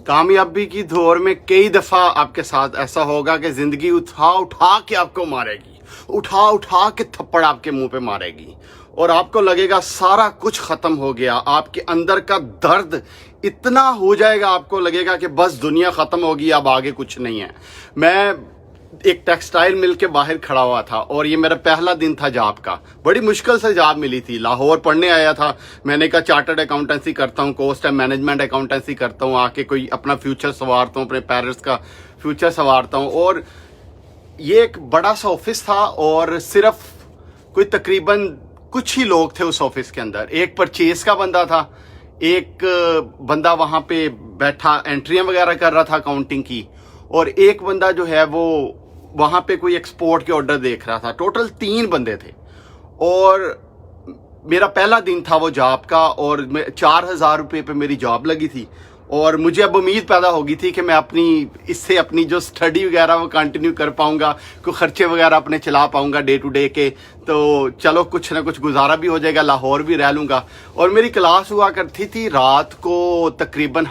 कामयाबी की दौर में कई दफ़ा आपके साथ ऐसा होगा कि ज़िंदगी उठा उठा के आपको मारेगी, उठा उठा के थप्पड़ आपके मुंह पे मारेगी और आपको लगेगा सारा कुछ ख़त्म हो गया। आपके अंदर का दर्द इतना हो जाएगा, आपको लगेगा कि बस दुनिया ख़त्म होगी, अब आगे कुछ नहीं है। मैं एक टेक्सटाइल मिल के बाहर खड़ा हुआ था और ये मेरा पहला दिन था जॉब का। बड़ी मुश्किल से जॉब मिली थी। लाहौर पढ़ने आया था। मैंने कहा चार्टर्ड अकाउंटेंसी करता हूँ, कॉस्ट एंड मैनेजमेंट अकाउंटेंसी करता हूँ, आके कोई अपना फ्यूचर संवारता हूँ, अपने पेरेंट्स का फ्यूचर संवारता हूँ। और ये एक बड़ा सा ऑफिस था और सिर्फ कोई तकरीबन कुछ ही लोग थे उस ऑफिस के अंदर। एक परचेज का बंदा था, एक बंदा वहाँ पे बैठा एंट्रियाँ वगैरह कर रहा था अकाउंटिंग की, और एक बंदा जो है वो वहाँ पे कोई एक्सपोर्ट के ऑर्डर देख रहा था। टोटल 3 बंदे थे और मेरा पहला दिन था वो जॉब का और 4,000 रुपये पे मेरी जॉब लगी थी। और मुझे अब उम्मीद पैदा होगी थी कि मैं इससे अपनी जो स्टडी वगैरह वो कंटिन्यू कर पाऊंगा, कोई खर्चे वगैरह अपने चला पाऊंगा डे टू डे के, तो चलो कुछ ना कुछ गुजारा भी हो जाएगा, लाहौर भी रह लूँगा। और मेरी क्लास हुआ करती थी रात को, तकरीबन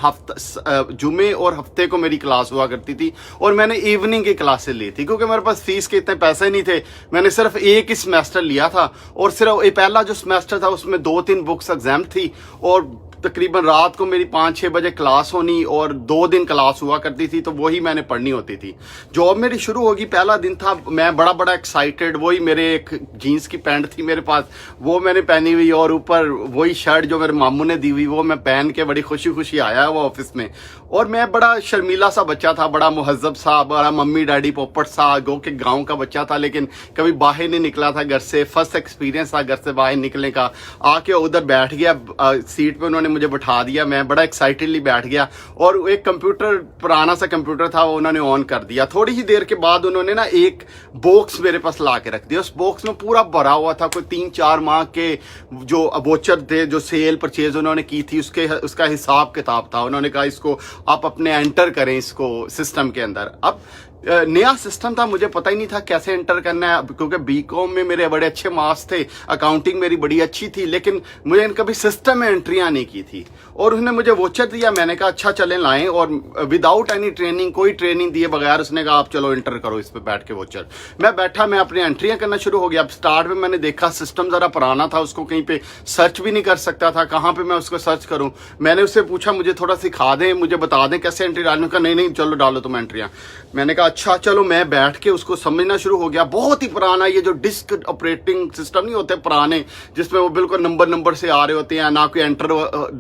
जुमे और हफ्ते को मेरी क्लास हुआ करती थी और मैंने इवनिंग की क्लासेस ली थी क्योंकि मेरे पास फीस के इतने पैसे नहीं थे। मैंने सिर्फ एक ही सेमेस्टर लिया था और सिर्फ ये पहला जो सेमेस्टर था उसमें 2-3 बुक्स एग्जाम थी और तकरीबन रात को मेरी 5-6 बजे क्लास होनी और 2 दिन क्लास हुआ करती थी, तो वही मैंने पढ़नी होती थी। जॉब मेरी शुरू होगी, पहला दिन था, मैं बड़ा एक्साइटेड। वही मेरे एक जीन्स की पैंट थी मेरे पास, वो मैंने पहनी हुई और ऊपर वही शर्ट जो मेरे मामू ने दी हुई वो मैं पहन के बड़ी खुशी आया वो ऑफिस में। और मैं बड़ा शर्मीला सा बच्चा था, बड़ा मुहज्जब सा, बड़ा मम्मी डैडी पोपट सा, गो के गाँव का बच्चा था, लेकिन कभी बाहर नहीं निकला था घर से। फर्स्ट एक्सपीरियंस था घर से बाहर निकलने का। आके उधर बैठ गया सीट पे, उन्होंने मुझे बैठा दिया, मैं बड़ा एक्साइटेडली बैठ गया और एक कंप्यूटर, पुराना सा कंप्यूटर था, वो उन्होंने ऑन कर दिया। थोड़ी ही देर के बाद उन्होंने ना एक बॉक्स मेरे पास ला के रख दिया। उस बॉक्स में पूरा भरा हुआ था, कोई 3-4 माह के जो वोचर थे, जो सेल परचेज उन्होंने की थी, उसका हिसाब किताब था। उन्होंने कहा इसको आप अपने एंटर करें इसको सिस्टम के अंदर। अब नया सिस्टम था, मुझे पता ही नहीं था कैसे एंटर करना है, क्योंकि बीकॉम में मेरे बड़े अच्छे मार्क्स थे, अकाउंटिंग मेरी बड़ी अच्छी थी, लेकिन मुझे कभी सिस्टम में एंट्रियां नहीं की थी। और उसने मुझे वोचर दिया, मैंने कहा अच्छा चलें लाएं, और विदाउट एनी ट्रेनिंग, कोई ट्रेनिंग दिए बगैर उसने कहा आप चलो एंटर करो इस पे बैठ के वोचर। मैं बैठा, मैं अपनी एंट्रियां करना शुरू हो गया। अब स्टार्ट में मैंने देखा सिस्टम ज़रा पुराना था, उसको कहीं पे सर्च भी नहीं कर सकता था, कहाँ पे मैं उसको सर्च करूँ। मैंने उससे पूछा मुझे थोड़ा सिखा दें, मुझे बता दें कैसे एंट्री डालने का। नहीं चलो डालो तुम एंट्रियाँ। मैंने कहा अच्छा चलो, मैं बैठ के उसको समझना शुरू हो गया। बहुत ही पुराना, ये जो डिस्क ऑपरेटिंग सिस्टम नहीं होते पुराने, जिसमें वो बिल्कुल नंबर से आ रहे होते हैं, ना कोई एंटर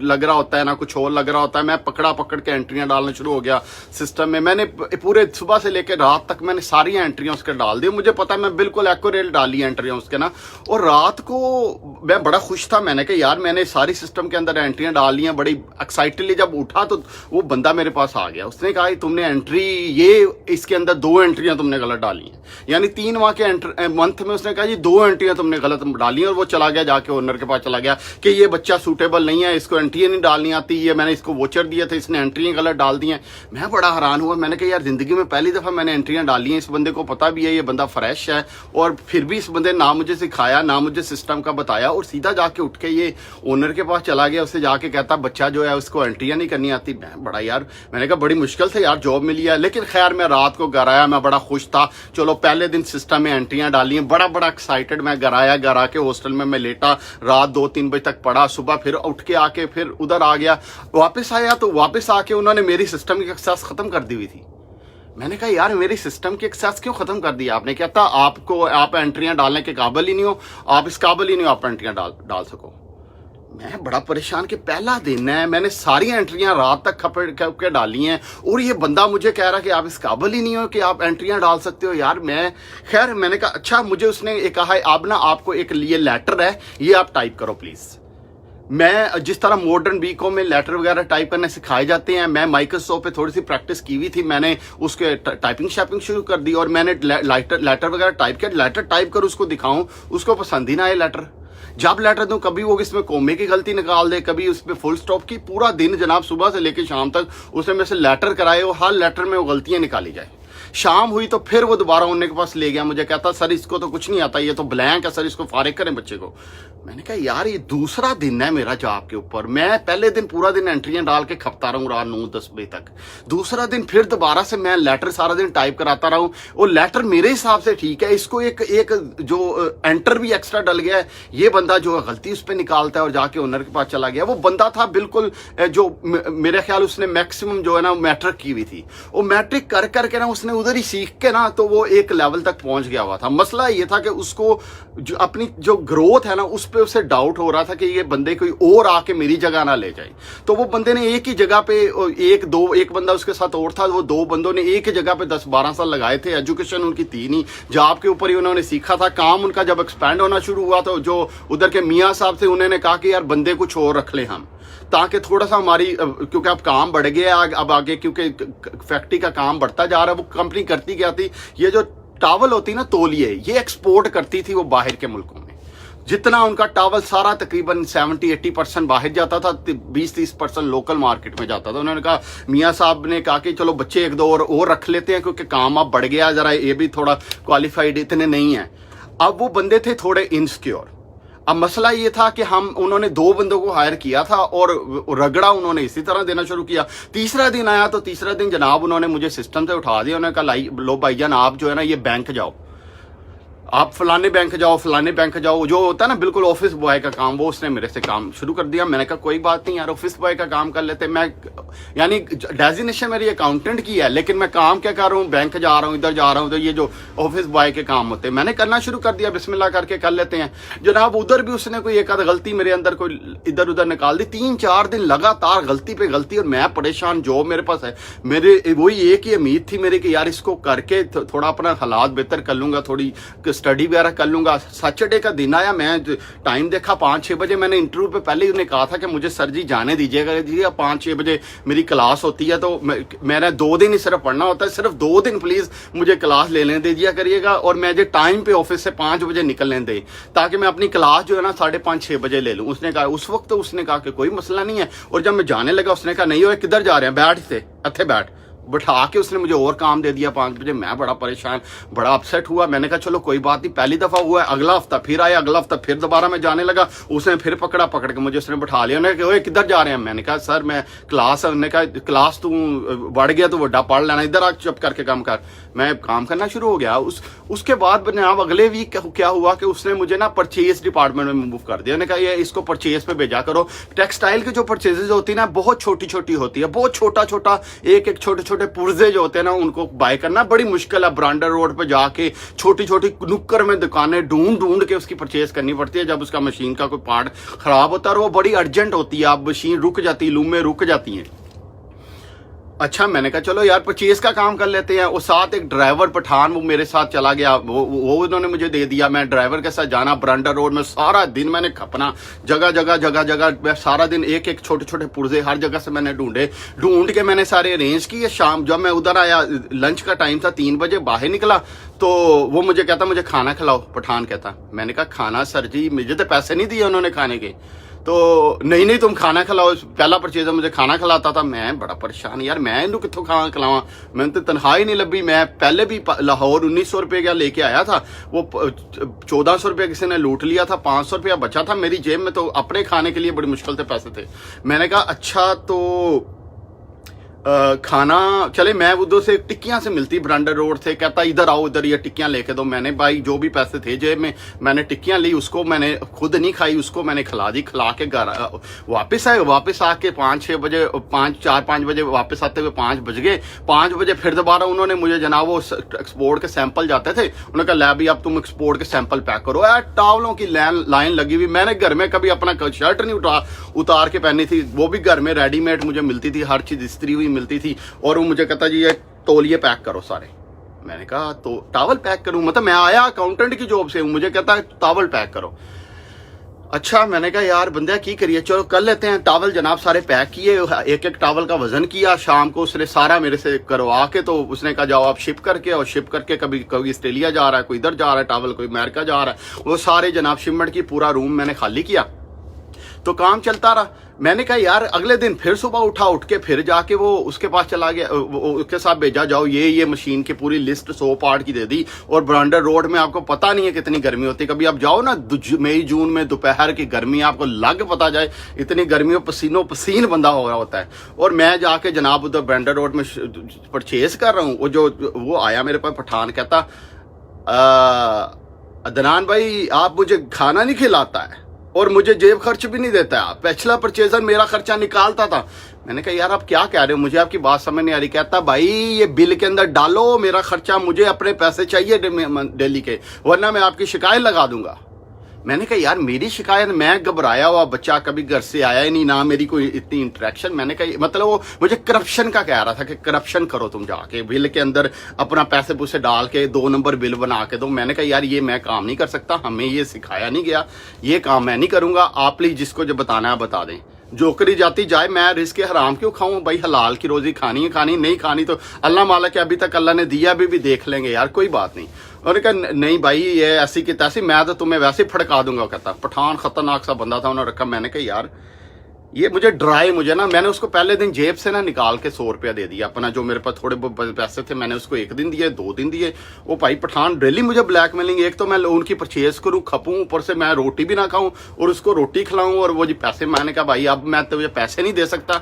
लग रहा होता है ना कुछ और लग रहा होता है। मैं पकड़ के एंट्रियां डालना शुरू हो गया सिस्टम में। मैंने पूरे सुबह से लेकर रात तक मैंने सारी एंट्रियां उसके डाल दी। मुझे पता है मैं बिल्कुल एक्यूरेट डाली एंट्रियां उसके ना। और रात को मैं बड़ा खुश था, मैंने कहा यार मैंने सारी सिस्टम के अंदर एंट्रियां डाल ली हैं। बड़ी एक्साइटेडली जब उठा तो वो बंदा मेरे पास आ गया। उसने कहा तुमने एंट्री, ये इसके अंदर 2 एंट्रियां तुमने गलत डाली हैं, यानी 3 माह के मंथ में उसने कहा जी 2 एंट्रियां तुमने गलत डाली हैं। और वो चला गया, जाके ओनर के पास चला गया कि ये बच्चा सूटेबल नहीं है, इसको एंट्रियां नहीं डालनी आती, ये मैंने इसको वोचर दिया था, इसने एंट्रियां गलत डाल दी हैं। मैं बड़ा हैरान हुआ, मैंने कहा यार जिंदगी में पहली दफा मैंने एंट्रियां डाली हैं, इस बंदे को पता भी है ये बंदा फ्रेश है, और फिर भी इस बंदे ना मुझे सिखाया ना मुझे सिस्टम का बताया, और सीधा जाके उठ के ये ओनर के पास चला गया। उससे जाके कहता बच्चा जो है उसको एंट्रियां नहीं करनी आती। मैं बड़ा यार, मैंने कहा बड़ी मुश्किल से यार जॉब मिली है। लेकिन खैर मैं रात को घर आया, मैं बड़ा खुश था। चलो पहले दिन सिस्टम में एंट्रियां डाली हैं, बड़ा एक्साइटेड। मैं घर आया, घर आके हॉस्टल में मैं लेटा, रात 2-3 बजे तक पढ़ा। सुबह फिर उठ के आके फिर उधर आ गया, वापस आया तो वापस आके उन्होंने मेरी सिस्टम की एक्सेस खत्म कर दी हुई थी। मैंने कहा यार मेरी सिस्टम की एक्सेस क्यों खत्म कर दी आपने? कहता आप एंट्रियां डालने के काबिल ही नहीं हो, आप इस काबिल ही नहीं हो आप एंट्रियां डाल सको। मैं बड़ा परेशान कि पहला दिन है, मैंने सारी एंट्रियां रात तक खप के डाली हैं और ये बंदा मुझे कह रहा कि आप इस काबिल ही नहीं हो कि आप एंट्रियां डाल सकते हो। यार मैं खैर मैंने कहा अच्छा, मुझे उसने कहा है अब ना आपको एक लिए लेटर है, ये आप टाइप करो प्लीज़। मैं जिस तरह मॉडर्न बीकॉम में लेटर वगैरह टाइप करने सिखाए जाते हैं, मैं माइक्रोसॉफ्ट पे थोड़ी सी प्रैक्टिस की हुई थी, मैंने उसके टाइपिंग शैपिंग शुरू कर दी और मैंने लेटर वगैरह टाइप किया। लेटर टाइप कर उसको दिखाऊं, उसको पसंद ही ना आए लेटर। जब लेटर दूं कभी वो इसमें कोमे की गलती निकाल दे, कभी उसमें फुल स्टॉप की। पूरा दिन जनाब सुबह से लेकर शाम तक उसने मेरे से लेटर कराए और हर लेटर में वो गलतियां निकाली जाए। शाम हुई तो फिर वो दोबारा उन्होंने के पास ले गया, मुझे कहता सर इसको तो कुछ नहीं आता, ये तो ब्लैंक है सर, इसको फारिग करें बच्चे को। मैंने कहा यार ये दूसरा दिन है मेरा जॉब के ऊपर, मैं पहले दिन पूरा दिन एंट्रियां डाल के खपता रहा हूँ रात 9-10 बजे तक, दूसरा दिन फिर दोबारा से मैं लेटर सारा दिन टाइप कराता रहा हूँ। वो लेटर मेरे हिसाब से ठीक है, इसको एक जो एंटर भी एक्स्ट्रा डल गया है, ये बंदा जो गलती उस पर निकालता है और जाके ओनर के पास चला गया। वो बंदा था बिल्कुल जो मेरे ख्याल उसने मैक्सिमम जो है ना मैट्रिक की हुई थी, वो मैट्रिक कर करके ना उसने उधर ही सीख के ना तो वो एक लेवल तक पहुंच गया हुआ था। मसला ये था कि उसको जो अपनी जो ग्रोथ है ना उस पे उसे डाउट हो रहा था कि ये बंदे कोई और आके मेरी जगह ना ले जाए। तो वो बंदे ने एक ही जगह पे एक बंदा उसके साथ और था, वो दो बंदों ने एक ही जगह पे 10-12 साल लगाए थे। एजुकेशन उनकी थी नहीं, जॉब के ऊपर ही उन्होंने सीखा था। काम उनका जब एक्सपैंड होना शुरू हुआ तो जो उधर के मियाँ साहब थे उन्होंने कहा कि यार बंदे कुछ और रख ले हम, ताकि थोड़ा सा हमारी, क्योंकि अब काम बढ़ गया अब आगे, क्योंकि फैक्ट्री का काम बढ़ता जा रहा है। वो कंपनी करती क्या थी, ये जो टावल होती ना तौलिए, ये एक्सपोर्ट करती थी वो बाहर के मुल्कों में। जितना उनका टावल सारा तकरीबन 70-80% बाहर जाता था, 20-30% लोकल मार्केट में जाता था। उन्होंने कहा, मियाँ साहब ने कहा कि चलो बच्चे एक दो और रख लेते हैं क्योंकि काम अब बढ़ गया, जरा ये भी थोड़ा क्वालिफाइड इतने नहीं है। अब वो बंदे थे थोड़े इनसिक्योर। अब मसला ये था कि उन्होंने 2 बंदों को हायर किया था और रगड़ा उन्होंने इसी तरह देना शुरू किया। तीसरा दिन आया तो तीसरा दिन जनाब उन्होंने मुझे सिस्टम से उठा दिया। उन्होंने कहा लो भाईजान आप जो है ना ये बैंक जाओ, आप फलाने बैंक जाओ, जो होता है ना बिल्कुल ऑफिस बॉय का काम, वो उसने मेरे से काम शुरू कर दिया। मैंने कहा कोई बात नहीं यार, ऑफिस बॉय का काम कर लेते। मैं यानी डेजिग्नेशन मेरी अकाउंटेंट की है, लेकिन मैं काम क्या कर रहा हूँ, बैंक जा रहा हूँ, इधर जा रहा हूँ, तो ये जो ऑफिस बॉय के काम होते हैं मैंने करना शुरू कर दिया। बिस्मिल्लाह करके कर लेते हैं जनाब। उधर भी उसने कोई एक आध गलती मेरे अंदर कोई इधर उधर निकाल दी। 3-4 दिन लगातार गलती पे गलती, और मैं परेशान। जॉब मेरे पास है, मेरे वही एक ही उम्मीद थी मेरी कि यार इसको करके थोड़ा अपना हालात बेहतर कर लूंगा, थोड़ी स्टडी वगैरह कर लूंगा। सैटरडे का दिन आया, मैं टाइम देखा 5-6 बजे। मैंने इंटरव्यू पे पहले ही उन्हें कहा था कि मुझे सर जी जाने दीजिएगा जी, 5-6 बजे मेरी क्लास होती है, तो मैंने 2 दिन ही सिर्फ पढ़ना होता है, सिर्फ 2 दिन प्लीज मुझे क्लास ले लेने दीजिए करिएगा, और मैं जो टाइम पे ऑफिस से 5 बजे निकलने दे, ताकि मैं अपनी क्लास जो है ना 5:30-6 बजे ले लूँ। उसने कहा, उस वक्त तो उसने कहा कि कोई मसला नहीं है। और जब मैं जाने लगा उसने कहा नहीं हो किधर जा रहे हैं, बैठ से अथे बैठ, बैठा के उसने मुझे और काम दे दिया 5 बजे। मैं बड़ा परेशान, बड़ा अपसेट हुआ। मैंने कहा चलो कोई बात नहीं, पहली दफा हुआ है, अगला हफ्ता फिर आया, अगला हफ्ता फिर दोबारा मैं जाने लगा। उसने फिर पकड़ के मुझे उसने बैठा लिया। उन्होंने कहा किधर जा रहे हैं, मैंने कहा सर मैं क्लास है। उन्होंने कहा क्लास तू बढ़ गया तो बड़ा पढ़ लेना, इधर आ चुप करके काम कर। मैं काम करना शुरू हो गया। उसके बाद जनाब अगले वीक क्या हुआ कि उसने मुझे ना परचेज डिपार्टमेंट में मूव कर दिया। उन्होंने कहा ये इसको परचेज पे भेजा करो। टेक्सटाइल की जो परचेजेज होती है ना बहुत छोटी छोटी होती है, बहुत छोटा छोटा एक छोटे छोटे पुर्जे जो होते हैं ना उनको बाय करना बड़ी मुश्किल है। ब्रांडर रोड पे जाके छोटी छोटी नुक्कर में दुकानें ढूंढ के उसकी परचेज करनी पड़ती है। जब उसका मशीन का कोई पार्ट खराब होता है और वो बड़ी अर्जेंट होती है, आप मशीन रुक जाती है, लूमें रुक जाती हैं। अच्छा मैंने कहा चलो यार परचेज का काम कर लेते हैं। वो साथ एक ड्राइवर पठान वो मेरे साथ चला गया, वो उन्होंने मुझे दे दिया। मैं ड्राइवर के साथ जाना ब्रांडर रोड में, सारा दिन मैंने खपना जगह सारा दिन एक छोटे छोटे पुर्जे हर जगह से मैंने ढूंढ के मैंने सारे अरेंज किए। शाम जब मैं उधर आया, लंच का टाइम था, 3 बजे बाहर निकला तो वो मुझे कहता मुझे खाना खिलाओ। पठान कहता, मैंने कहा खाना सर जी मुझे तो पैसे नहीं दिए उन्होंने खाने के। तो नहीं तुम खाना खिलाओ, पहला परचेज मुझे खाना खिलाता था। मैं बड़ा परेशान यार, मैं इन्हू कितों खाना खिलावा, मैंने तो तनख्वाह ही नहीं लभी। मैं पहले भी लाहौर 1900 रुपये का लेके आया था, वो 1400 रुपये किसी ने लूट लिया था, 500 रुपया बचा था मेरी जेब में, तो अपने खाने के लिए बड़ी मुश्किल से पैसे थे। मैंने कहा अच्छा तो खाना चले, मैं उधर से टिक्कियां से मिलती ब्रांडर रोड से, कहता इधर आओ इधर ये टिक्कियां लेके दो। मैंने भाई जो भी पैसे थे जेब में मैंने टिक्कियां ली, उसको मैंने खुद नहीं खाई, उसको मैंने खिला दी। खिला के घर वापस आए, वापस आके 5-6 बजे 4-5 बजे वापस आते हुए 5 बज गए। 5 बजे फिर दोबारा उन्होंने मुझे जनाब वो एक्सपोर्ट के सैंपल जाते थे, उन्होंने कहा लै भी अब तुम एक्सपोर्ट के सैंपल पैक करो। यार टावलों की लाइन लगी हुई, मैंने घर में कभी अपना शर्ट नहीं उतार के पहनी थी, वो भी घर में रेडीमेड मुझे मिलती थी, हर चीज इस्त्री हुई मिलती थी। और वो मुझे कहता जी ये तौलिए पैक करो सारे। मैंने कहा तो टावल पैक करूं, मतलब मैं आया अकाउंटेंट की जॉब से, मुझे कहता है टावल पैक करो। अच्छा मैंने कहा यार बंदे की करिए, चलो कर लेते हैं। टावल जनाब सारे पैक किए, एक टावल का वजन किया। शाम को उसने सारा मेरे से करवा के तो उसने कहा जाओ आप शिप करके, और शिप करके कभी ऑस्ट्रेलिया जा रहा है, कोई इधर जा रहा है टावल, कोई अमेरिका जा रहा है, वो सारे जनाब शिपमेंट की पूरा रूम मैंने खाली किया। तो काम चलता रहा। मैंने कहा यार अगले दिन फिर सुबह उठ के फिर जाके वो उसके पास चला गया, उसके साथ भेजा, जाओ ये मशीन की पूरी लिस्ट 100 पार्ट की दे दी। और ब्रांडर रोड में आपको पता नहीं है कितनी गर्मी होती है, कभी आप जाओ ना मई जून में दोपहर की गर्मी आपको लग पता जाए, इतनी गर्मी में पसीनो पसीन बंदा हो रहा होता है। और मैं जाके जनाब उधर ब्रांडर रोड में परचेज कर रहा हूँ, वो आया मेरे पास पठान, कहता अदनान भाई आप मुझे खाना नहीं खिलाता है और मुझे जेब खर्च भी नहीं देता है, पिछला परचेजर मेरा खर्चा निकालता था। मैंने कहा यार आप क्या कह रहे हो, मुझे आपकी बात समझ नहीं आ रही। कहता भाई ये बिल के अंदर डालो मेरा खर्चा, मुझे अपने पैसे चाहिए डेली के, वरना मैं आपकी शिकायत लगा दूंगा। मैंने कहा यार मेरी शिकायत, मैं घबराया हुआ बच्चा, कभी घर से आया ही नहीं, ना मेरी कोई इतनी इंटरेक्शन। मैंने कहा मतलब वो मुझे करप्शन का कह रहा था कि करप्शन करो तुम जाके, बिल के अंदर अपना पैसे पूसे डाल के 2 नंबर बिल बना के दो। मैंने कहा यार ये मैं काम नहीं कर सकता, हमें ये सिखाया नहीं गया, ये काम मैं नहीं करूंगा, आप प्लीज जिसको जो बताना है बता दें। जोकरी जाती जाए, मैं रिस्क हराम क्यों खाऊं भाई, हलाल की रोजी खानी है, खानी नहीं खानी तो अल्लाह माला के अभी तक अल्लाह ने दिया भी देख लेंगे यार, कोई बात नहीं। उन्होंने कहा नहीं भाई ये ऐसी की तैसी, मैं तो तुम्हें वैसे ही फड़का दूंगा। कहता पठान खतरनाक सा बंदा था, उन्होंने रखा। मैंने कहा यार ये मुझे डराए, मुझे ना, मैंने उसको पहले दिन जेब से ना निकाल के 100 रुपया दे दिया अपना, जो मेरे पास थोड़े बहुत पैसे थे, मैंने उसको 1 दिन दिए, 2 दिन दिए। वो भाई पठान डेली मुझे ब्लैकमेलिंग, एक तो मैं उनकी परचेज करूँ, खपूँ, ऊपर से मैं रोटी भी ना खाऊं और उसको रोटी खिलाऊं, और वो जी पैसे। मैंने कहा भाई अब मैं तुझे पैसे नहीं दे सकता,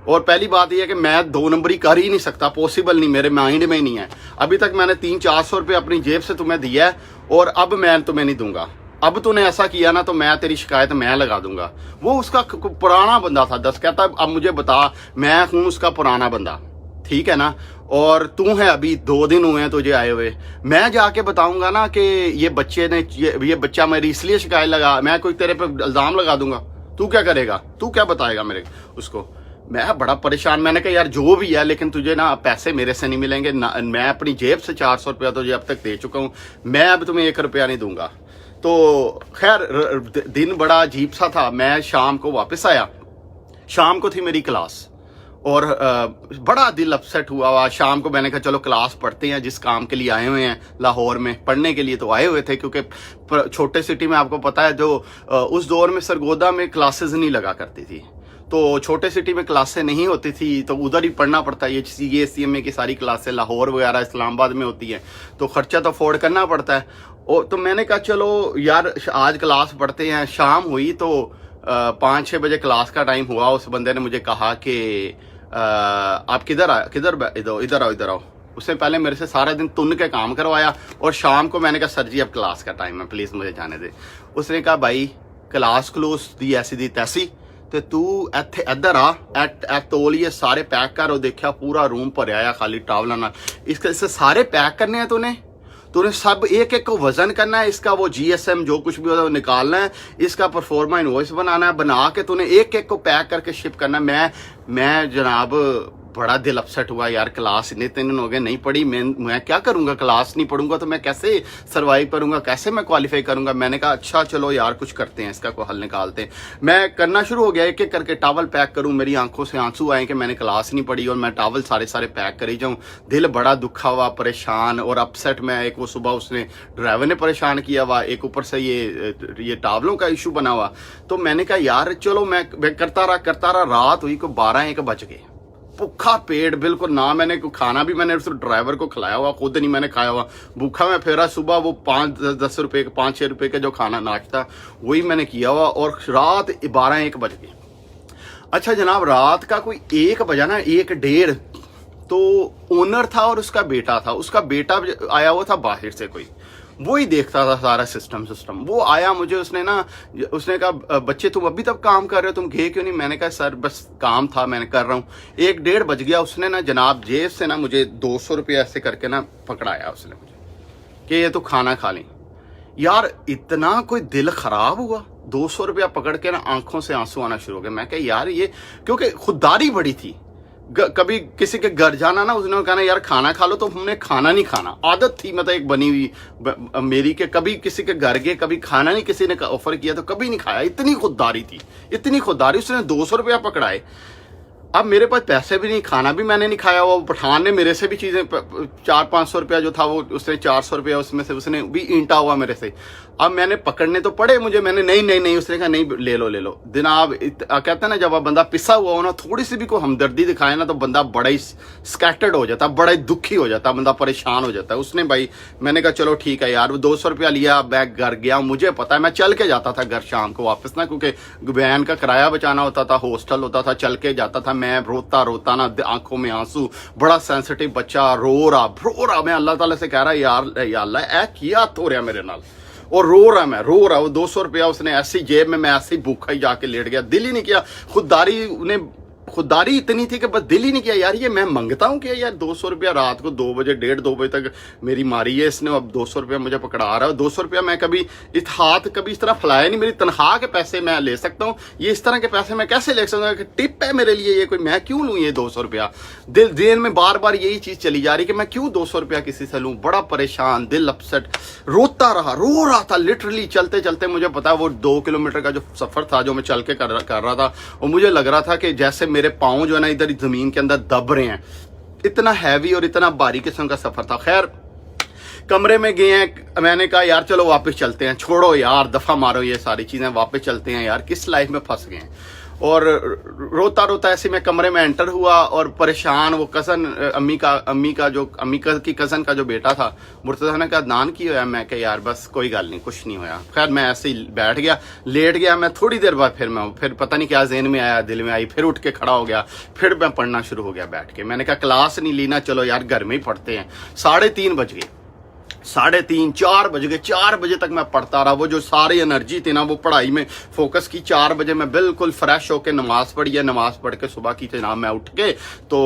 और पहली बात यह है कि मैं 2 नंबरी कर ही नहीं सकता, पॉसिबल नहीं, मेरे माइंड में ही नहीं है। अभी तक मैंने 300-400 रुपये अपनी जेब से तुम्हें दिया है, और अब मैं तुम्हें नहीं दूंगा। अब तूने ऐसा किया ना तो मैं तेरी शिकायत मैं लगा दूंगा। वो उसका पुराना बंदा था 10, कहता अब मुझे बता, मैं हूं उसका पुराना बंदा, ठीक है ना, और तू है अभी 2 दिन हुए हैं तुझे आए हुए, मैं जाके बताऊंगा ना कि ये बच्चे ने ये बच्चा मेरी इसलिए शिकायत लगा, मैं कोई तेरे पे इल्जाम लगा दूंगा, तू क्या करेगा, तू क्या बताएगा मेरे उसको। मैं बड़ा परेशान। मैंने कहा यार जो भी है, लेकिन तुझे ना पैसे मेरे से नहीं मिलेंगे ना, मैं अपनी जेब से 400 रुपया तुझे अब तक दे चुका हूं, मैं अब तुम्हें 1 रुपया नहीं दूंगा। तो खैर दिन बड़ा अजीब सा था। मैं शाम को वापस आया, शाम को थी मेरी क्लास, और बड़ा दिल अपसेट हुआ। शाम को मैंने कहा चलो क्लास पढ़ते हैं, जिस काम के लिए आए हुए हैं लाहौर में पढ़ने के लिए तो आए हुए थे, क्योंकि छोटे सिटी में आपको पता है जो उस दौर में सरगोदा में क्लासेस नहीं लगा करती थी, तो छोटे सिटी में क्लासें नहीं होती थी, तो उधर ही पढ़ना पड़ता है। ये CMA की सारी क्लासें लाहौर वगैरह इस्लामाबाद में होती हैं, तो खर्चा तो अफोर्ड करना पड़ता है। तो मैंने कहा चलो यार आज क्लास पढ़ते हैं। शाम हुई तो 5-6 बजे क्लास का टाइम हुआ। उस बंदे ने मुझे कहा कि आप किधर इधर आओ। उसने पहले मेरे से सारा दिन तुन के काम करवाया, और शाम को मैंने कहा सर जी अब क्लास का टाइम है, प्लीज़ मुझे जाने दे। उसने कहा भाई क्लास क्लोज दी ऐसी दी तैसी, तो तू इधर आ, तौलिए सारे पैक कर। और देखा पूरा रूम भरया खाली टावलों नाल। इससे सारे पैक करने हैं तूने सब एक एक को वजन करना है, इसका वो GSM जो कुछ भी होता है वो निकालना है, इसका परफॉर्मा इनवॉइस बनाना है, बना के तूने एक एक को पैक करके शिप करना है। मैं जनाब बड़ा दिल अपसेट हुआ यार, क्लास इतने दिन हो गए नहीं पढ़ी, मैं क्या करूंगा, क्लास नहीं पढ़ूंगा तो मैं कैसे सर्वाइव करूंगा, कैसे मैं क्वालिफाई करूंगा। मैंने कहा अच्छा चलो यार कुछ करते हैं, इसका कोई हल निकालते हैं। मैं करना शुरू हो गया, एक एक करके टावल पैक करूं। मेरी आंखों से आंसू आए कि मैंने क्लास नहीं पढ़ी और मैं टावल सारे पैक करी जाऊं। दिल बड़ा दुखा हुआ, परेशान और अपसेट। मैं एक वो सुबह उसने ड्राइवर ने परेशान किया हुआ, एक ऊपर से ये टावलों का इशू बना हुआ। तो मैंने कहा यार चलो मैं करता रहा। रात हुई को 12-1 बज गए, भूखा पेट बिल्कुल ना। मैंने खाना भी मैंने उस ड्राइवर को खिलाया हुआ, खुद नहीं मैंने खाया हुआ, भूखा मैं फेरा। सुबह वो 5-10 रुपए का 5-6 रुपए का जो खाना नाश्ता वही मैंने किया हुआ, और रात 12-1 बज गए। अच्छा जनाब रात का कोई 1 बजा ना, 1-1:30, तो ओनर था और उसका बेटा था। उसका बेटा आया हुआ था बाहर से, कोई वो ही देखता था सारा सिस्टम। वो आया मुझे, उसने कहा बच्चे तुम अभी तक काम कर रहे हो, तुम गए क्यों नहीं। मैंने कहा सर बस काम था, मैंने कर रहा हूँ। 1-1:30 बज गया। उसने ना जनाब जेब से ना मुझे 200 रुपये ऐसे करके ना पकड़ाया उसने मुझे कि ये तो खाना खा लें। यार इतना कोई दिल खराब हुआ, 200 रुपया पकड़ के ना आंखों से आंसू आना शुरू हो गए। मैं कहा यार ये, क्योंकि खुददारी बड़ी थी। कभी किसी के घर जाना ना, उसने कहना यार खाना खा लो, तो हमने खाना नहीं खाना, आदत थी मतलब एक बनी हुई मेरी के कभी किसी के घर गए, कभी खाना नहीं किसी ने ऑफर किया तो कभी नहीं खाया। इतनी खुददारी थी, इतनी खुददारी। उसने 200 रुपया पकड़ाए। अब मेरे पास पैसे भी नहीं, खाना भी मैंने नहीं खाया हुआ। पठान ने मेरे से भी चीज़ें 400-500 रुपया जो था वो उसने 400 रुपया उसमें से उसने भी ईंटा हुआ मेरे से। अब मैंने पकड़ने तो पड़े मुझे, मैंने नहीं नहीं नहीं, उसने कहा नहीं ले लो ले लो। जनाब कहते हैं ना जब बंदा पिसा हुआ हो ना, थोड़ी सी भी कोई हमदर्दी दिखाए ना तो बंदा बड़ा ही स्कैटर्ड हो जाता, बड़ा ही दुखी हो जाता, बंदा परेशान हो जाता है। उसने भाई, मैंने कहा चलो ठीक है यार, वो 200 रुपया लिया, बैग घर गया। मुझे पता है मैं चल के जाता था घर शाम को वापस ना, क्योंकि वैन का किराया बचाना होता था, हॉस्टल होता था, चल के जाता था मैं, रोता रोता ना, आंखों में आंसू, बड़ा सेंसिटिव बच्चा, रो रहा। मैं अल्लाह ताला से कह रहा यार अल्लाह ऐ किया तो रहा मेरे नाल, और रो रहा। वो 200 रुपया उसने ऐसी जेब में, मैं ऐसे ही भूखा ही जाके लेट गया। दिल ही नहीं किया, खुददारी इतनी थी कि बस दिल ही नहीं किया यार ये मैं मंगता हूँ क्या यार। 200 रुपया रात को 2 बजे 1:30-2 बजे तक मेरी मारी है इसने, अब 200 रुपया मुझे पकड़ा रहा है। 200 रुपया मैं कभी इस तरह फैलाया नहीं। मेरी तनख्वाह के पैसे मैं ले सकता हूँ, ये इस तरह के पैसे मैं कैसे ले सकता हूँ? टिप है मेरे लिए ये, कोई मैं क्यों लूँ ये 200 रुपया? दिल में बार बार यही चीज चली जा रही कि मैं क्यों 200 रुपया किसी से लूँ। बड़ा परेशान, दिल अपसेट, रो रहा था लिटरली। चलते चलते मुझे पता है वो 2 किलोमीटर का जो सफर था जो मैं चल के कर रहा था, और मुझे लग रहा था कि जैसे मेरे पाँव जो है ना इधर जमीन के अंदर दब रहे हैं। इतना हैवी और इतना भारी किस्म का सफर था। खैर कमरे में गए हैं, मैंने कहा यार चलो वापस चलते हैं, छोड़ो यार दफा मारो ये सारी चीजें, वापस चलते हैं यार, किस लाइफ में फंस गए हैं। और रोता ऐसे मैं कमरे में एंटर हुआ और परेशान, वो कज़न अम्मी की कज़न का जो बेटा था मुर्तज़ा ने कहा नान की होया? मैं कहा यार बस कोई गल नहीं, कुछ नहीं होया। खैर मैं ऐसे ही बैठ गया, लेट गया। मैं थोड़ी देर बाद फिर पता नहीं क्या जहन में आया, दिल में आई, फिर उठ के खड़ा हो गया, फिर मैं पढ़ना शुरू हो गया बैठ के। मैंने कहा क्लास नहीं ली ना, चलो यार घर में ही पढ़ते हैं। 3:30 बज गए, 3:30 4 बज गए। 4 बजे तक मैं पढ़ता रहा। वो जो सारी एनर्जी थी ना वो पढ़ाई में फोकस की। 4 बजे मैं बिल्कुल फ्रेश होकर नमाज पढ़ी है। नमाज पढ़ के सुबह की जनाब मैं उठ के तो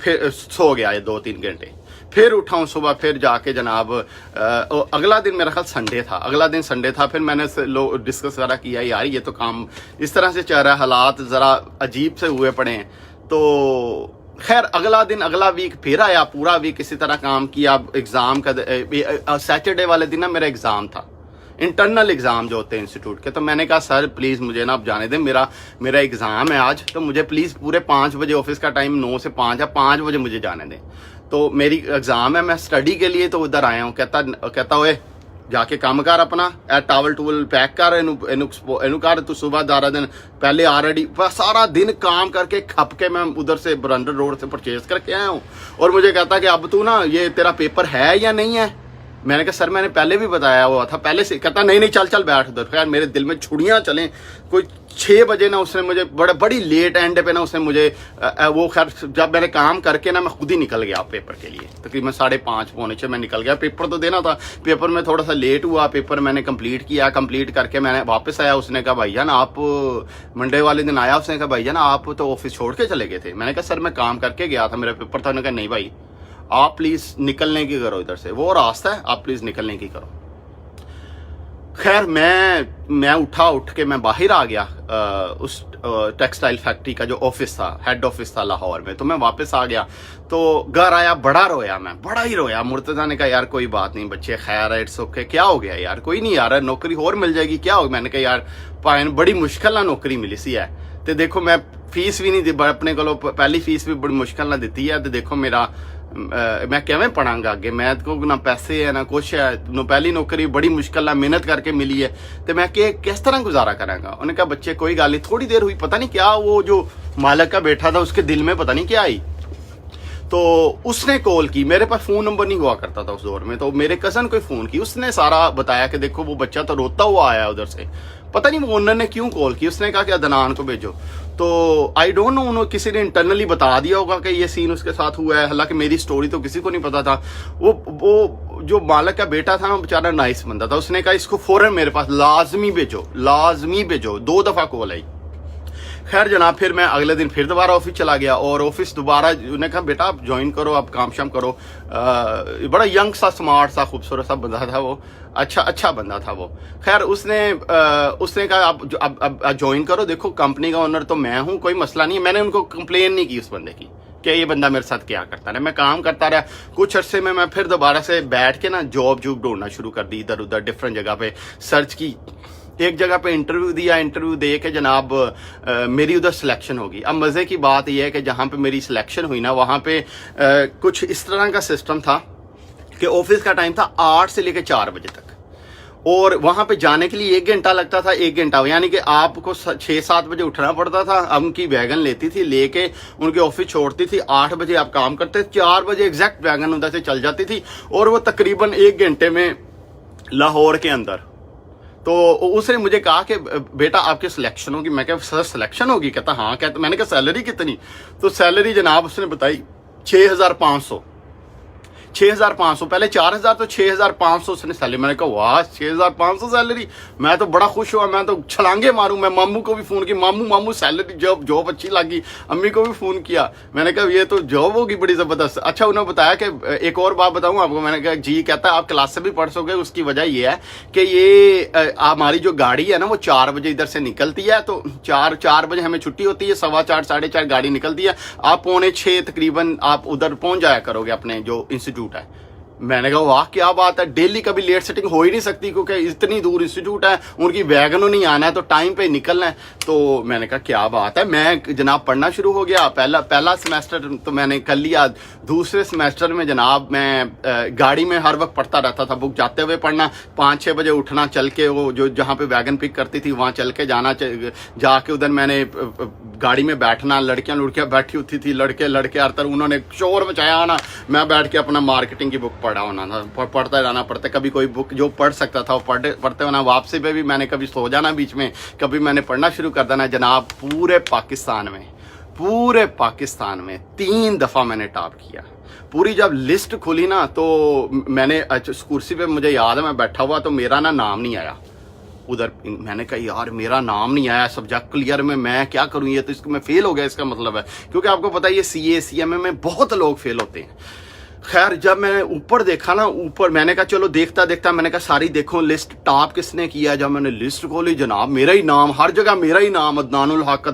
फिर सो गया ये 2-3 घंटे। फिर उठा हूँ सुबह, फिर जाके जनाब अगला दिन मेरा ख्याल संडे था, अगला दिन संडे था। फिर मैंने डिस्कस करा किया यार ये तो काम इस तरह से चल रहा है, हालात ज़रा अजीब से हुए पड़े हैं। तो खैर अगला वीक फिर आया, पूरा वीक इसी तरह काम किया। एग्ज़ाम का सैटरडे वाले दिन ना मेरा एग्ज़ाम था, इंटरनल एग्ज़ाम जो होते हैं इंस्टीट्यूट के। तो मैंने कहा सर प्लीज़ मुझे ना आप जाने दें, मेरा एग्ज़ाम है आज, तो मुझे प्लीज़ पूरे 5 बजे, ऑफिस का टाइम 9 से 5 है, 5 बजे मुझे जाने दें। तो मेरी एग्ज़ाम है, मैं स्टडी के लिए तो उधर आया हूँ। कहता ओए जाके काम कर अपना, टावल टूवल पैक कर, इनू कर, तू सुबह 12 दिन पहले ऑलरेडी सारा दिन काम करके खप के मैं उधर से बरंडर रोड से परचेज करके आया हूँ। और मुझे कहता कि अब तू ना ये तेरा पेपर है या नहीं है? मैंने कहा सर मैंने पहले भी बताया हुआ था पहले से। कहता नहीं चल बैठ उधर। खैर मेरे दिल में छुड़ियाँ चलें। कोई 6 बजे ना उसने मुझे बड़ी लेट एंड पे ना उसने मुझे वो खैर जब मैंने काम करके ना मैं खुद ही निकल गया पेपर के लिए। तकरीबन 5:30 पौने 6 मैं निकल गया। पेपर तो देना था, पेपर में थोड़ा सा लेट हुआ। पेपर मैंने कंप्लीट किया, कंप्लीट करके मैंने वापस आया। उसने कहा भाईजान आप मंडे वाले दिन आया, उसने कहा भाईजान आप तो ऑफिस छोड़ के चले गए थे। मैंने कहा सर मैं काम करके गया था, मेरा पेपर था। उन्होंने कहा नहीं भाई आप प्लीज निकलने की करो, इधर से वो रास्ता है, आप प्लीज निकलने की करो। खैर मैं उठ के मैं बाहर आ गया। उस टेक्सटाइल फैक्ट्री का जो ऑफिस था, हेड ऑफिस था लाहौर में, तो मैं वापस आ गया। तो घर आया, बड़ा ही रोया। मुर्तज़ा ने कहा यार कोई बात नहीं बच्चे, खैर है, इट्स ओके। क्या हो गया यार? कोई नहीं यार, नौकरी और मिल जाएगी, क्या हो? मैंने कहा यार पायन बड़ी मुश्किल ना नौकरी मिली सी है, तो देखो मैं फीस भी नहीं दी, अपने को पहली फीस भी बड़ी मुश्किल ना दी है। तो देखो मेरा मैं किवें पढ़ांगा अगे, मैं को ना पैसे है ना कुछ है, पहली नौकरी बड़ी मुश्किल ना मेहनत करके मिली है, तो मैं किस तरह गुजारा करांगा? उन्होंने कहा बच्चे कोई गल नहीं। थोड़ी देर हुई, पता नहीं क्या वो जो मालिक का बैठा था उसके दिल में पता नहीं क्या आई, तो उसने कॉल की। मेरे पास फ़ोन नंबर नहीं हुआ करता था उस दौर में, तो मेरे कज़न को फ़ोन की। उसने सारा बताया कि देखो वो बच्चा तो रोता हुआ आया उधर से, पता नहीं वो ओनर ने क्यों कॉल की। उसने कहा कि अदनान को भेजो। तो आई डोंट नो, उन्होंने किसी ने इंटरनली बता दिया होगा कि ये सीन उसके साथ हुआ है। हालांकि मेरी स्टोरी तो किसी को नहीं पता था। वो जो मालिक का बेटा था ना, बेचारा नाइस बंदा था। उसने कहा इसको फौरन मेरे पास लाजमी भेजो। 2 दफ़ा कॉल आई। खैर जनाब फिर मैं अगले दिन फिर दोबारा ऑफिस चला गया, और ऑफिस दोबारा उन्होंने कहा बेटा आप ज्वाइन करो, आप काम शाम करो। बड़ा यंग सा, स्मार्ट सा, खूबसूरत सा बंदा था वो, अच्छा बंदा था वो। खैर उसने कहा आप ज्वाइन करो, देखो कंपनी का ओनर तो मैं हूँ, कोई मसला नहीं है। मैंने उनको कंप्लेन नहीं की उस बंदे की कि ये बंदा मेरे साथ क्या करता रहा। मैं काम करता रहा। कुछ अरसे में मैं फिर दोबारा से बैठ के ना जॉब ढूंढना शुरू कर दी, इधर उधर डिफरेंट जगह पे सर्च की। एक जगह पे इंटरव्यू दिया, इंटरव्यू दे के जनाब मेरी उधर सिलेक्शन होगी। अब मज़े की बात यह है कि जहाँ पे मेरी सिलेक्शन हुई ना, वहाँ पे कुछ इस तरह का सिस्टम था कि ऑफिस का टाइम था 8 से लेकर 4 बजे तक, और वहाँ पे जाने के लिए 1 घंटा लगता था, 1 घंटा, यानी कि आपको 6-7 बजे उठना पड़ता था। उनकी वैगन लेती थी, लेके उनके ऑफिस छोड़ती थी, 8 बजे आप काम करते, 4 बजे एग्जैक्ट वैगन उधर से चल जाती थी और वो तकरीबन 1 घंटे में लाहौर के अंदर। तो उसने मुझे कहा कि बेटा आपकी सिलेक्शन होगी। मैं कहा सर सिलेक्शन होगी? कहता हाँ। कहता मैंने कहा सैलरी कितनी? तो सैलरी जनाब उसने बताई 6,500। 6,500, पहले 4,000 तो 6,500 उसने सैलरी। मैंने कहा वाह 6,500 सैलरी, मैं तो बड़ा खुश हुआ, मैं तो छलांगे मारूं। मैं मामू को भी फ़ोन की, मामू सैलरी जॉब अच्छी लगी। अम्मी को भी फ़ोन किया, मैंने कहा ये तो जॉब होगी बड़ी ज़बरदस्त। अच्छा उन्होंने बताया कि एक और बात बताऊँ आपको। मैंने कहा जी। कहता है आप क्लास से भी पढ़ सकोगे। उसकी वजह ये है कि ये हमारी जो गाड़ी है ना वो 4 बजे इधर से निकलती है, तो 4 बजे हमें छुट्टी होती है, 4:15 4:30 गाड़ी निकलती है। आप 5:45 तकरीबन आप उधर पहुँच जाया करोगे अपने जो इंस्टीट्यूट है। मैंने कहा वाह क्या बात है, डेली कभी लेट सेटिंग हो ही नहीं सकती क्योंकि इतनी दूर इंस्टीट्यूट है, उनकी वैगनों नहीं आना है तो टाइम पे निकलना है। तो मैंने कहा क्या बात है। मैं जनाब पढ़ना शुरू हो गया। पहला सेमेस्टर तो मैंने कर लिया। दूसरे सेमेस्टर में जनाब मैं गाड़ी में हर वक्त पढ़ता रहता था, बुक जाते हुए पढ़ना, 5-6 बजे उठना, चल के वो जो जहाँ पे वैगन पिक करती थी वहाँ चल के जाना, जाके उधर मैंने गाड़ी में बैठना, लड़कियां बैठी होती थी, लड़के आकर उन्होंने शोर मचाया आना, मैं बैठ के अपना मार्केटिंग की बुक पढ़ा होना था, पढ़ता रहना पड़ता। कभी कोई बुक जो पढ़ सकता था वो पढ़ते होना। वापसी पे भी मैंने कभी सो जाना बीच में, कभी मैंने पढ़ना शुरू कर देना। जनाब पूरे पाकिस्तान में 3 दफ़ा मैंने टॉप किया। पूरी जब लिस्ट खुली ना तो मैंने कुर्सी पे, मुझे याद है मैं बैठा हुआ तो मेरा नाम नहीं आया उधर। मैंने कहा यार मेरा नाम नहीं आया सब्जेक्ट क्लियर में, मैं क्या करूं, ये तो इसको मैं फेल हो गया इसका मतलब है। क्योंकि आपको पता है ये CA CMA में बहुत लोग फेल होते हैं। खैर जब मैंने ऊपर देखा ना, ऊपर मैंने कहा चलो देखता मैंने कहा सारी देखो लिस्ट, टॉप किसने किया। जब मैंने लिस्ट खोली जनाब मेरा ही नाम, हर जगह मेरा ही नाम, अदनानुल हक।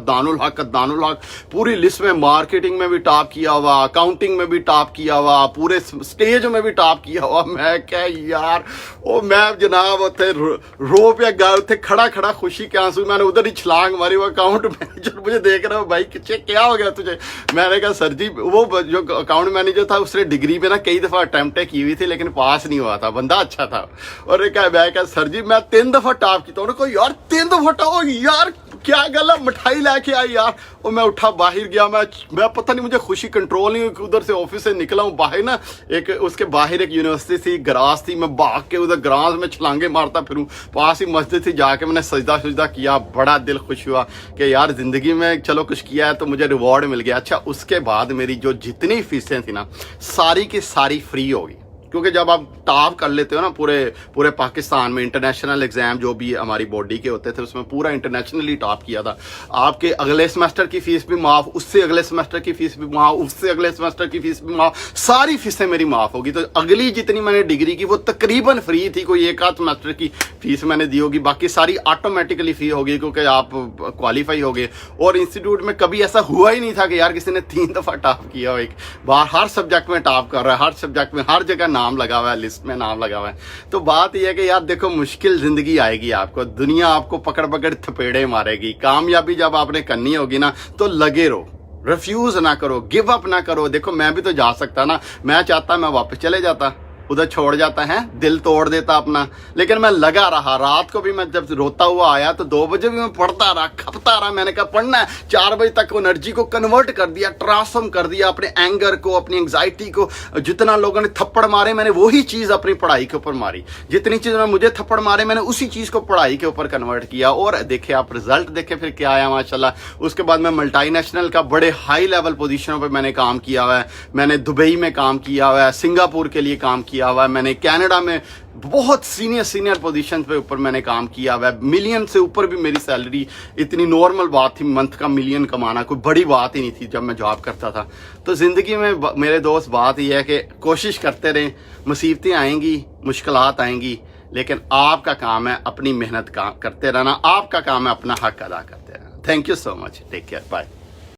पूरी लिस्ट में मार्केटिंग में भी टॉप किया हुआ, अकाउंटिंग में भी टॉप किया हुआ, पूरे स्टेज में भी टॉप किया हुआ। मैं क्या यार, ओ मैं जनाब उथे रो पे गया, उथे खड़ा खुशी के आंसू। मैंने उधर ही छलांग मारी। वो अकाउंट मैनेजर मुझे देख रहा है, भाई क्या हो गया तुझे? मैंने कहा सर जी, वो जो अकाउंट मैनेजर था उसने डिग्री पे ना कई दफा अटेम्प्ट की हुई थी लेकिन पास नहीं हुआ था, बंदा अच्छा था। और मैं कहा सर जी मैं 3 दफा टॉप की। तो उन्होंने कहा यार 3 दफा टॉप, यार क्या गला, मिठाई लेके आई यार। और मैं उठा बाहर गया, मैं पता नहीं मुझे खुशी कंट्रोल नहीं हुई। उधर से ऑफिस से निकला हूँ बाहर ना, एक उसके बाहर एक यूनिवर्सिटी थी, ग्रास थी, मैं भाग के उधर ग्रास में छलांगे मारता फिरूं। पास ही मस्जिद थी, जाके मैंने सजदा किया। बड़ा दिल खुश हुआ कि यार जिंदगी में चलो कुछ किया है तो मुझे रिवॉर्ड मिल गया। अच्छा उसके बाद मेरी जो जितनी फीसें थी ना सारी की सारी फ्री हो गई। क्योंकि जब आप टॉप कर लेते हो ना पूरे पाकिस्तान में, इंटरनेशनल एग्जाम जो भी हमारी बॉडी के होते थे उसमें पूरा इंटरनेशनली टॉप किया था। आपके अगले सेमेस्टर की फीस भी माफ, उससे अगले सेमेस्टर की फीस भी माफ, उससे अगले सेमेस्टर की फीस भी माफ, सारी फीसें मेरी माफ होगी। तो अगली जितनी मैंने डिग्री की वो तकरीबन फ्री थी, कोई 1-8 सेमेस्टर की फीस मैंने दी होगी, बाकी सारी ऑटोमेटिकली फ्री होगी क्योंकि आप क्वालिफाई हो गए। और इंस्टीट्यूट में कभी ऐसा हुआ ही नहीं था कि यार किसी ने 3 दफा टॉप किया हो। एक बार हर सब्जेक्ट में टॉप कर रहा है, हर सब्जेक्ट में हर जगह नाम लगा हुआ है, लिस्ट में नाम लगा हुआ है। तो बात यह है कि यार देखो मुश्किल जिंदगी आएगी आपको, दुनिया आपको पकड़ थपेड़े मारेगी। कामयाबी जब आपने करनी होगी ना तो लगे रहो, रिफ्यूज ना करो, गिव अप ना करो। देखो मैं भी तो जा सकता ना, मैं चाहता मैं वापस चले जाता, उधर छोड़ जाता है, दिल तोड़ देता अपना, लेकिन मैं लगा रहा। रात को भी मैं जब रोता हुआ आया तो 2 बजे भी मैं पढ़ता रहा, खपता रहा। मैंने कहा पढ़ना है, 4 बजे तक एनर्जी को कन्वर्ट कर दिया, ट्रांसफॉर्म कर दिया, अपने एंगर को, अपनी एंग्जाइटी को। जितना लोगों ने थप्पड़ मारे मैंने वही चीज़ अपनी पढ़ाई के ऊपर मारी, जितनी चीज़ में मुझे थप्पड़ मारे मैंने उसी चीज़ को पढ़ाई के ऊपर कन्वर्ट किया। और देखे आप रिजल्ट देखे फिर क्या आया माशाल्लाह। उसके बाद मैं मल्टीनेशनल का बड़े हाई लेवल पोजीशनों पर मैंने काम किया हुआ है। मैंने दुबई में काम किया हुआ है, सिंगापुर के लिए काम किया हुआ है, मैंने कनाडा में बहुत सीनियर पोजीशन पे ऊपर मैंने काम किया हुआ है। मिलियन से ऊपर भी मेरी सैलरी, इतनी नॉर्मल बात थी, मंथ का मिलियन कमाना कोई बड़ी बात ही नहीं थी जब मैं जॉब करता था। तो ज़िंदगी में मेरे दोस्त बात यह है कि कोशिश करते रहें, मुसीबतें आएंगी, मुश्किलात आएंगी, लेकिन आपका काम है अपनी मेहनत करते रहना, आपका काम है अपना हक अदा करते रहना। Thank you so much, take care, bye.